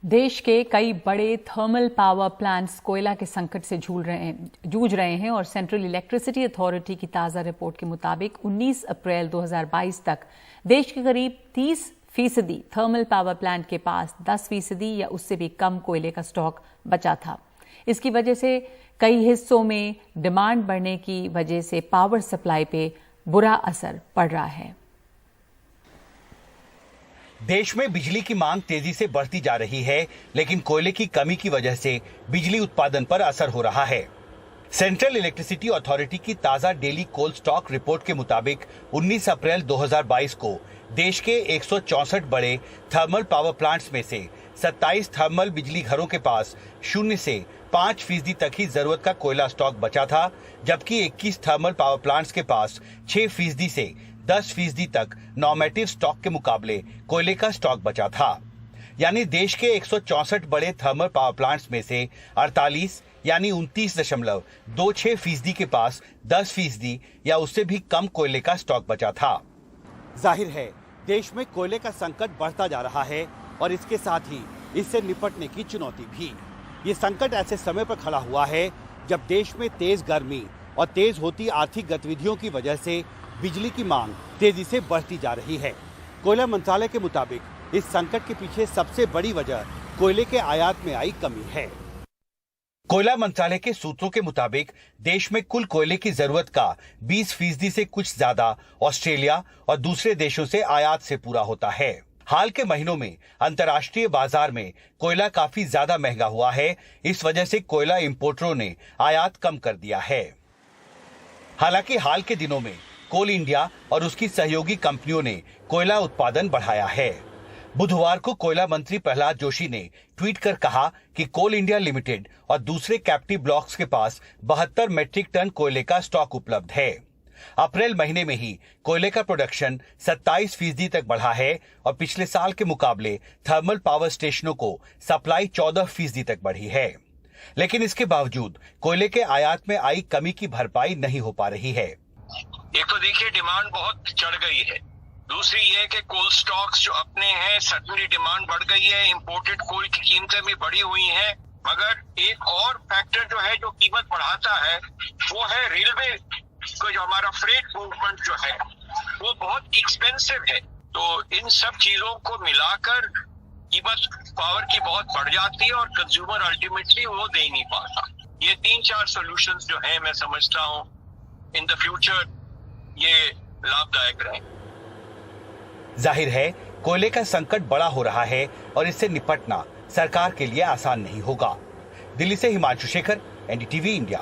देश के कई बड़े थर्मल पावर प्लांट्स कोयला के संकट से जूझ रहे हैं और सेंट्रल इलेक्ट्रिसिटी अथॉरिटी की ताज़ा रिपोर्ट के मुताबिक 19 अप्रैल 2022 तक देश के करीब 30% थर्मल पावर प्लांट के पास 10% या उससे भी कम कोयले का स्टॉक बचा था। इसकी वजह से कई हिस्सों में डिमांड बढ़ने की वजह से पावर सप्लाई पे बुरा असर पड़ रहा है। देश में बिजली की मांग तेजी से बढ़ती जा रही है, लेकिन कोयले की कमी की वजह से बिजली उत्पादन पर असर हो रहा है। सेंट्रल इलेक्ट्रिसिटी अथॉरिटी की ताजा डेली कोल स्टॉक रिपोर्ट के मुताबिक 19 अप्रैल 2022 को देश के 164 बड़े थर्मल पावर प्लांट्स में से 27 थर्मल बिजली घरों के पास 0 से 5% तक ही जरूरत का कोयला स्टॉक बचा था, जबकि 21 थर्मल पावर प्लांट्स के पास 6% से 10% तक नॉर्मेटिव स्टॉक के मुकाबले कोयले का स्टॉक बचा था। यानी देश के 164 बड़े थर्मल पावर प्लांट्स में से 48 यानी 29.26% के पास 10% या उससे भी कम कोयले का स्टॉक बचा था। जाहिर है देश में कोयले का संकट बढ़ता जा रहा है और इसके साथ ही इससे निपटने की चुनौती भी। ये संकट ऐसे समय पर खड़ा हुआ है जब देश में तेज गर्मी और तेज होती आर्थिक गतिविधियों की वजह से बिजली की मांग तेजी से बढ़ती जा रही है। कोयला मंत्रालय के मुताबिक इस संकट के पीछे सबसे बड़ी वजह कोयले के आयात में आई कमी है। कोयला मंत्रालय के सूत्रों के मुताबिक देश में कुल कोयले की जरूरत का 20% से कुछ ज्यादा ऑस्ट्रेलिया और दूसरे देशों से आयात से पूरा होता है। हाल के महीनों में अंतर्राष्ट्रीय बाजार में कोयला काफी ज्यादा महंगा हुआ है। इस वजह से कोयला इंपोर्टरों ने आयात कम कर दिया है। हालांकि हाल के दिनों में कोल इंडिया और उसकी सहयोगी कंपनियों ने कोयला उत्पादन बढ़ाया है। बुधवार को कोयला मंत्री प्रहलाद जोशी ने ट्वीट कर कहा कि कोल इंडिया लिमिटेड और दूसरे कैप्टिव ब्लॉक्स के पास 72 मेट्रिक टन कोयले का स्टॉक उपलब्ध है। अप्रैल महीने में ही कोयले का प्रोडक्शन 27% तक बढ़ा है और पिछले साल के मुकाबले थर्मल पावर स्टेशनों को सप्लाई 14% तक बढ़ी है। लेकिन इसके बावजूद कोयले के आयात में आई कमी की भरपाई नहीं हो पा रही है। एक तो देखिए डिमांड बहुत चढ़ गई है, दूसरी ये कि कोल स्टॉक्स जो अपने हैं सडनली डिमांड बढ़ गई है, इंपोर्टेड कोल की कीमतें भी बढ़ी हुई हैं। मगर एक और फैक्टर जो है जो कीमत बढ़ाता है वो है रेलवे को, जो हमारा फ्रेट मूवमेंट जो है वो बहुत एक्सपेंसिव है। तो इन सब चीजों को मिलाकर कीमत पावर की बहुत बढ़ जाती है और कंज्यूमर अल्टीमेटली वो दे नहीं पाता। ये 3-4 सॉल्यूशंस जो है मैं समझता हूँ इन द फ्यूचर ये लाभदायक रहे। जाहिर है कोयले का संकट बड़ा हो रहा है और इससे निपटना सरकार के लिए आसान नहीं होगा। दिल्ली से हिमांशु शेखर, एनडीटीवी इंडिया।